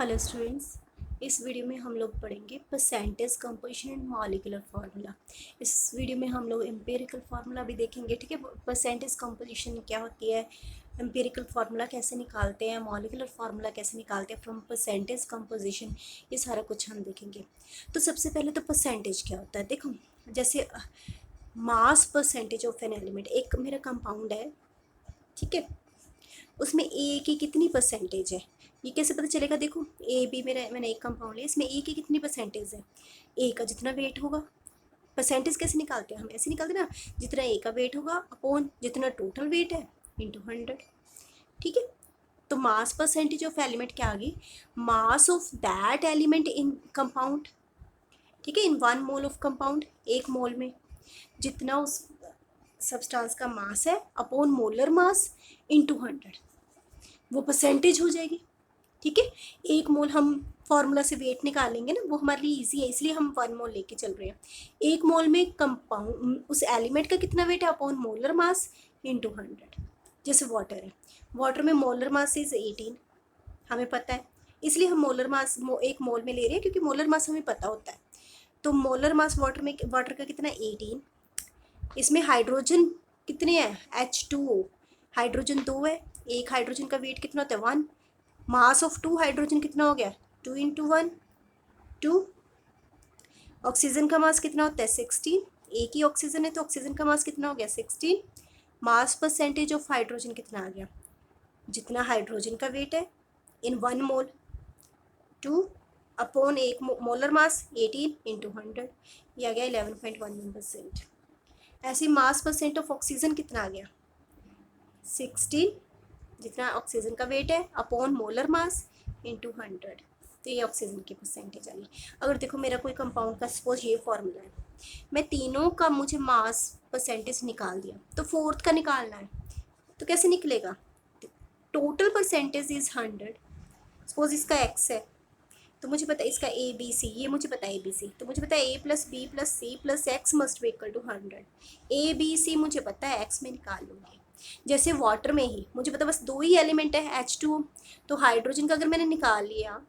Hello students, इस video में हम लोग पढ़ेंगे percentage composition and molecular formula. इस वीडियो में हम लोग एम्पिरिकल फार्मूला भी देखेंगे। ठीक है, परसेंटेज कंपोजिशन क्या होती है, एम्पिरिकल फार्मूला कैसे निकालते हैं, मॉलिक्यूलर फार्मूला कैसे निकालते हैं फ्रॉम परसेंटेज कंपोजिशन, ये सारा कुछ हम देखेंगे। तो सबसे पहले तो परसेंटेज क्या होता है, देखो जैसे mass percentage of an element, एक मेरा कंपाउंड है, ठीक है, उसमें ए की कितनी परसेंटेज है, ये कैसे पता चलेगा। देखो ए बी मैंने एक कंपाउंड लिया, इसमें ए की कितनी परसेंटेज है, ए का जितना वेट होगा। परसेंटेज कैसे निकालते हैं हम, ऐसे निकालते हैं ना, जितना ए का वेट होगा अपॉन जितना टोटल वेट है इंटू 100। ठीक है, तो मास परसेंटेज ऑफ एलिमेंट क्या आ गई, mass of that element in compound. ठीक है, इन 1 मोल ऑफ कंपाउंड, एक मोल में जितना उस सब्सटेंस का मास है अपॉन मोलर मास इंटू 100, वो परसेंटेज हो जाएगी। ठीक है, 1 मोल हम फॉर्मूला से वेट निकालेंगे ना, वो हमारे लिए इजी है, इसलिए हम 1 मोल लेके चल रहे हैं। 1 मोल में कंपाउंड उस एलिमेंट का कितना वेट है अपॉन मोलर मास इंटू 100। जैसे वाटर है, वाटर में मोलर मास इज 18, हमें पता है, इसलिए हम मोलर मास 1 मोल में ले रहे हैं क्योंकि मोलर मास हमें पता होता है। तो मोलर मास वाटर का कितना 18, इसमें हाइड्रोजन कितने हैं H2O, हाइड्रोजन 2 है, एक हाइड्रोजन का वेट कितना होता है 1, मास ऑफ 2 हाइड्रोजन कितना हो गया 2 इंटू 1 2। ऑक्सीजन का मास कितना होता है 16, एक ही ऑक्सीजन है तो ऑक्सीजन का मास कितना हो गया 16। मास परसेंटेज ऑफ हाइड्रोजन कितना आ गया, जितना हाइड्रोजन का वेट है इन 1 मोल 2 अपॉन एक मोलर मास 18 इंटू 100, ये आ गया 11.11%। ऐसे मास परसेंट ऑफ ऑक्सीजन कितना आ गया 16, जितना ऑक्सीजन का वेट है अपॉन मोलर मास इंटू 100, तो ये ऑक्सीजन की परसेंटेज आ गई। अगर देखो मेरा कोई कंपाउंड का सपोज ये फॉर्मूला है, मैं तीनों का मुझे मास परसेंटेज निकाल दिया, तो फोर्थ का निकालना है, तो कैसे निकलेगा, टोटल परसेंटेज इज 100। सपोज इसका एक्स है, तो मुझे पता है इसका ए बी सी, ये मुझे पता है ए बी सी, तो मुझे पता है A plus B plus C plus X must be equal to 100। A B C मुझे पता है, एक्स में निकाल लूँगी। जैसे वाटर में ही मुझे पता बस 2 ही एलिमेंट है H2, तो हाइड्रोजन का अगर मैंने निकाल लिया,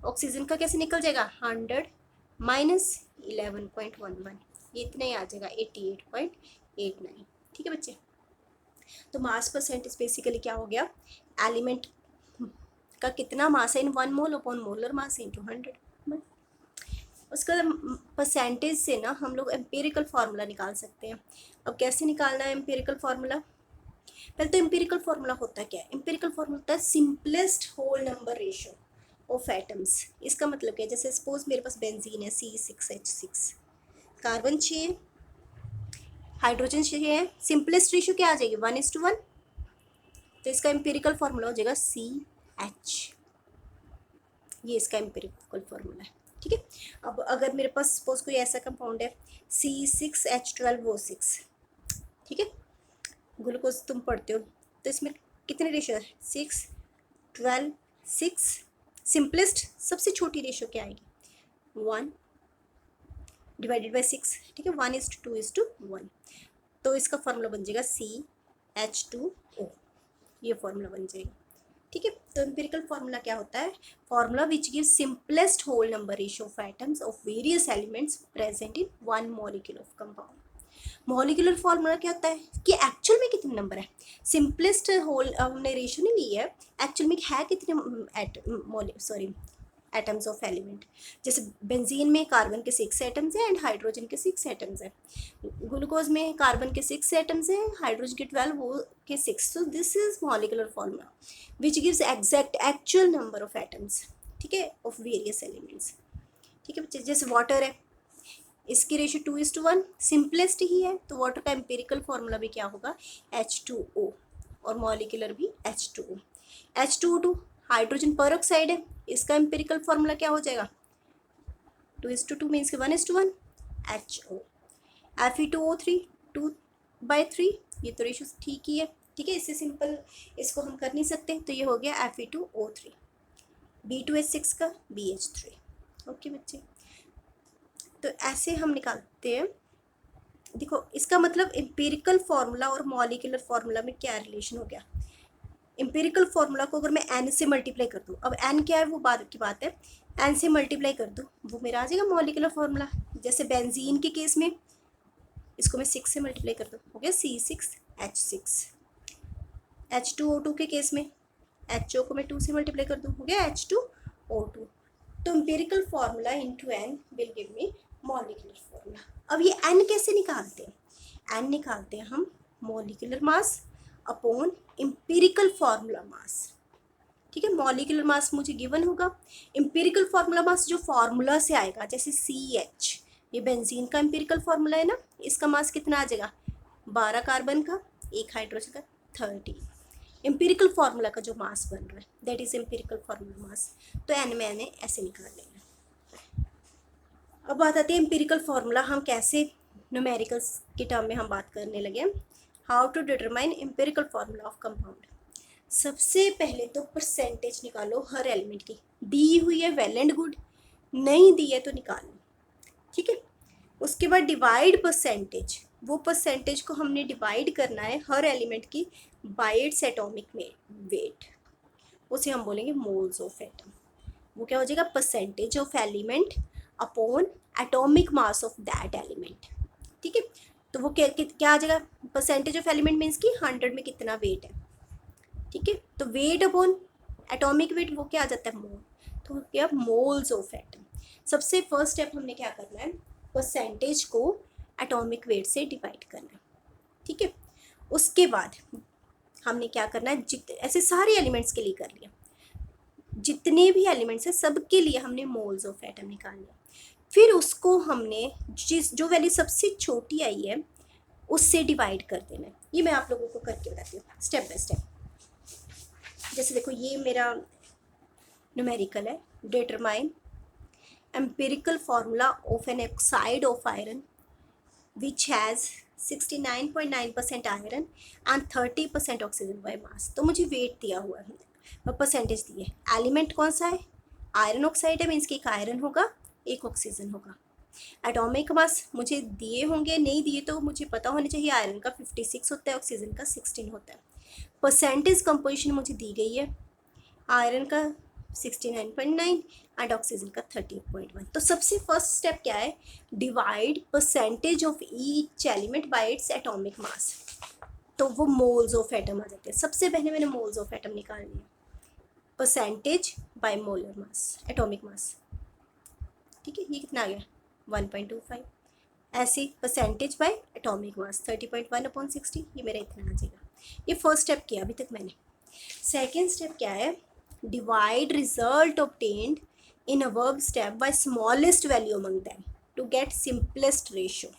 ऑक्सीजन का कैसे निकल जाएगा 100 माइनस 11.11, ये इतना ही आ जाएगा 88.89। ठीक है बच्चे, तो मास परसेंटेज बेसिकली क्या हो गया, एलिमेंट का कितना मास है इन 1 mole upon molar mass into 100। उसका परसेंटेज से ना हम लोग एम्पिरिकल फार्मूला निकाल सकते हैं। अब कैसे निकालना है एम्पिरिकल फार्मूला, पहले तो एम्पिरिकल फार्मूला होता क्या है, एम्पिरिकल फार्मूला होता है simplest whole number ratio of atoms. इसका मतलब क्या है, जैसे सपोज मेरे पास बेंजीन है C6H6, कार्बन 6, हाइड्रोजन 6 है, सिंपलेस्ट रेशियो क्या आ जाएगी 1:1, तो इसका एम्पिरिकल फार्मूला हो जाएगा CH, ये इसका एम्पिरिकल फार्मूला है। ठीक है, अब अगर मेरे पास सपोज कोई ऐसा कंपाउंड है C6H12O6, ठीक है, ग्लूकोज तुम पढ़ते हो, तो इसमें कितने रेशियो है 6 12 6, सिंपलेस्ट सबसे छोटी रेशियो क्या आएगी 1 डिवाइडेड बाई 6। ठीक है, 1:2:1, तो इसका फार्मूला बन जाएगा CH2O, ये फार्मूला बन जाएगा। ठीक है, तो एम्पिरिकल फार्मूला क्या होता है, formula which gives simplest whole number ratio of atoms of various elements present in 1 molecule of compound. Molecular formula क्या होता है कि एक्चुअल में कितने नंबर है, सिंपलेस्ट होल हमने रेशियो नहीं ली है, एक्चुअल में है कितने एटम्स ऑफ एलिमेंट। जैसे बेंजीन में कार्बन के 6 एटम्स हैं एंड हाइड्रोजन के 6 एटम्स हैं, ग्लूकोज में कार्बन के 6 एटम्स हैं, हाइड्रोजन के 12, वो के 6। So this is molecular formula which gives exact actual number of atoms, ठीक है, ऑफ वेरियस एलिमेंट्स। ठीक है बच्चे, जैसे वाटर है, इसकी रेशियो 2:1, सिंपलेस्ट ही है, तो वाटर का एम्पिरिकल फार्मूला भी क्या होगा H2O, और मॉलिक्यूलर भी H2O। H2O2 हाइड्रोजन पर ऑक्साइड है, इसका एम्पिरिकल फार्मूला क्या हो जाएगा 2:2 मीन्स के 1:1 HO। Fe2O3 2/3, ये तो रेशियो ठीक ही है। ठीक है, इससे सिंपल इसको हम कर नहीं सकते, तो ये हो गया Fe2O3, B2H6 का BH3। ओके बच्चे, तो ऐसे हम निकालते हैं। देखो इसका मतलब एम्पिरिकल फार्मूला और मॉलिक्यूलर फार्मूला में क्या रिलेशन हो गया, एम्पिरिकल फार्मूला को अगर मैं एन से मल्टीप्लाई कर दूँ, अब एन क्या है वो बाद की बात है, एन से मल्टीप्लाई कर दूँ वो मेरा आ जाएगा मॉलिकुलर फार्मूला। जैसे बेंजीन के केस में इसको मैं 6 से मल्टीप्लाई कर दूँ, हो गया C6H6। H2O2 के केस में HO को मैं 2 से मल्टीप्लाई कर दूँ, हो गया H2O2। तो empirical formula into N will give me molecular formula. अब ये एन कैसे निकालते हैं? एन निकालते हैं हम molecular mass upon empirical formula मास। ठीक है, मॉलिकुलर मास मुझे गिवन होगा, एम्पिरिकल फार्मूला मास जो फार्मूला से आएगा, जैसे CH ये बेंजीन का एम्पिरिकल फार्मूला है ना, इसका मास कितना आ जाएगा 12 कार्बन का, 1 हाइड्रोजन का 30। एम्पिरिकल फार्मूला का जो मास बन रहा है that is empirical formula mass. तो एन मैंने ऐसे निकाल लेना। अब बात आती है एम्पिरिकल फार्मूला हम कैसे न्यूमेरिकल्स के टर्म में हम बात करने लगे। How to determine empirical formula of compound. सबसे पहले तो परसेंटेज निकालो हर एलिमेंट की, दी हुई है वेल एंड गुड, नहीं दी है तो निकाल लो। ठीक है, उसके बाद डिवाइड परसेंटेज, वो परसेंटेज को हमने डिवाइड करना है हर एलिमेंट की बाय इट्स एटॉमिक वेट, उसे हम बोलेंगे मोल्स ऑफ एटम। वो क्या हो जाएगा percentage of element upon atomic mass of that element. ठीक है, तो वो क्या आ जाएगा, परसेंटेज ऑफ एलिमेंट मीन्स कि 100 में कितना वेट है। ठीक है, तो वेट अपॉन एटॉमिक वेट वो क्या आ जाता है मोल, तो क्या मोल्स ऑफ एटम। सबसे फर्स्ट स्टेप हमने क्या करना है, परसेंटेज को एटॉमिक वेट से डिवाइड करना है। ठीक है, उसके बाद हमने क्या करना है, ऐसे सारे एलिमेंट्स के लिए कर लिया, जितने भी एलिमेंट्स हैं सबके लिए हमने मोल्स ऑफ एटम निकाल लिया। फिर उसको हमने जो वैल्यू सबसे छोटी आई है उससे डिवाइड कर देना है। ये मैं आप लोगों को करके बताती हूँ स्टेप बाय स्टेप। जैसे देखो ये मेरा न्यूमेरिकल है, determine empirical formula of an oxide of iron which has 69.9% iron and 30% oxygen by mass. तो मुझे वेट दिया हुआ है और परसेंटेज दी है। एलिमेंट कौन सा है, आयरन ऑक्साइड है, मीन्स कि एक आयरन होगा एक ऑक्सीजन होगा। एटॉमिक मास मुझे दिए होंगे, नहीं दिए तो मुझे पता होना चाहिए, आयरन का 56 होता है, ऑक्सीजन का 16 होता है। परसेंटेज कंपोजिशन मुझे दी गई है, आयरन का 69.9 एंड ऑक्सीजन का 30.1। तो सबसे फर्स्ट स्टेप क्या है, divide percentage of each element by its atomic mass. तो वो मोल्स ऑफ एटम आ जाते हैं। सबसे पहले मैंने मोल्स ऑफ एटम निकाल लिया, percentage by molar mass, atomic mass. ठीक है, ये कितना आ गया 1.25। ऐसे percentage by atomic mass 30.1 upon 60, ये मेरा इतना आ जाएगा। ये फर्स्ट स्टेप किया अभी तक मैंने। सेकेंड स्टेप क्या है, divide result obtained in above step by smallest value among them to get simplest ratio.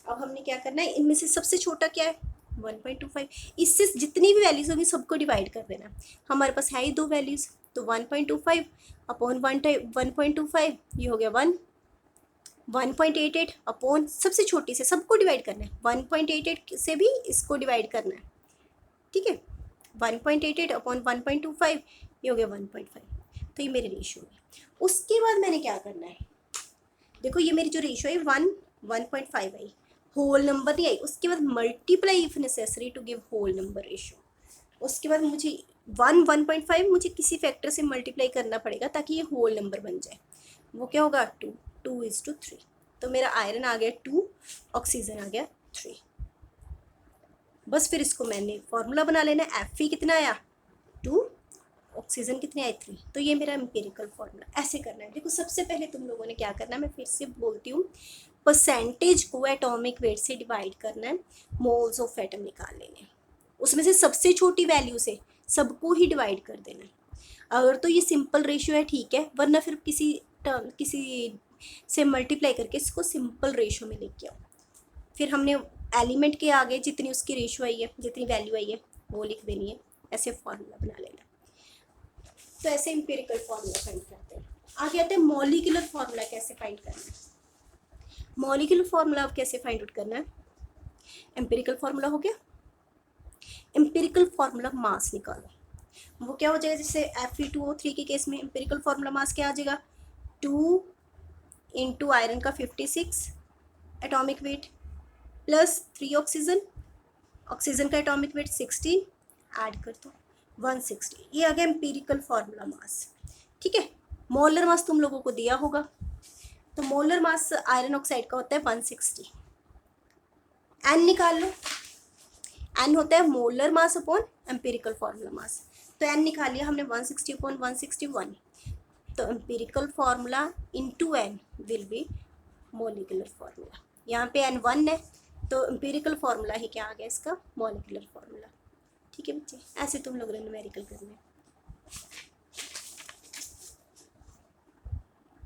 अब हमने क्या करना है, इनमें से सबसे छोटा क्या है 1.25, इससे जितनी भी वैल्यूज होंगी सबको डिवाइड कर देना। हमारे पास है ही दो वैल्यूज, तो 1.25 अपॉन 1.25 ये हो गया 1.88 अपॉन सबसे छोटी से सबको डिवाइड करना है, 1.88 से भी इसको डिवाइड करना है। ठीक है, 1.88 अपॉन 1.25 ये हो गया 1.5। तो ये मेरी रेशियो है। उसके बाद मैंने क्या करना है, देखो ये मेरी जो रेशियो है 1.5 आई, होल नंबर नहीं आई। उसके बाद multiply if necessary to give whole number ratio. उसके बाद मुझे 1.5 मुझे किसी फैक्टर से मल्टीप्लाई करना पड़ेगा ताकि ये होल नंबर बन जाए। वो क्या होगा 2:3। तो मेरा आयरन आ गया 2, ऑक्सीजन आ गया 3। बस फिर इसको मैंने फॉर्मूला बना लेना, Fe कितना आया 2, ऑक्सीजन कितने आए 3। तो ये मेरा एम्पिरिकल फार्मूला। ऐसे करना है। देखो सबसे पहले तुम लोगों ने क्या करना है, मैं फिर से बोलती हूँ, परसेंटेज को एटॉमिक वेट से डिवाइड करना है, मोल्स ऑफ एटम निकाल लेने हैं, उसमें से सबसे छोटी वैल्यू से सबको ही डिवाइड कर देना है। अगर तो ये सिंपल रेशियो है ठीक है, वरना फिर किसी से मल्टीप्लाई करके इसको सिंपल रेशियो में लेके आओ। फिर हमने एलिमेंट के आगे जितनी उसकी रेशियो आई है, जितनी वैल्यू आई है वो लिख देनी है। ऐसे फार्मूला बना लेना। तो ऐसे एम्पिरिकल फार्मूला फाइंड करते हैं। आगे आते हैं मॉलिक्यूलर फार्मूला कैसे फाइंड करना है। मॉलिक्यूलर फार्मूला अब कैसे फाइंड आउट करना है, एम्पिरिकल फार्मूला हो गया। एम्पिरिकल फार्मूला मास निकालो, वो क्या हो जाएगा, जैसे Fe2O3 के केस में एम्पिरिकल फार्मूला मास क्या आ जाएगा 2 इंटू आयरन का 56 एटॉमिक वेट प्लस 3 ऑक्सीजन का एटॉमिक वेट 16 ऐड कर दो, 160, ये आ गया एम्पिरिकल फार्मूला मास। ठीक है, मोलर मास तुम लोगों को दिया होगा, तो मोलर मास आयरन ऑक्साइड का होता है 160। एन निकाल लो, एन होता है molar mass upon empirical formula mass. तो एन निकाल लिया हमने 160 अपॉन 161, तो empirical formula into N will be molecular formula. यहाँ पे एन 1 है, तो एम्पिरिकल फार्मूला ही क्या आ गया इसका, मोलिकुलर फार्मूला। ठीक है बच्चे, ऐसे तुम लोग न्यूमेरिकल करना है।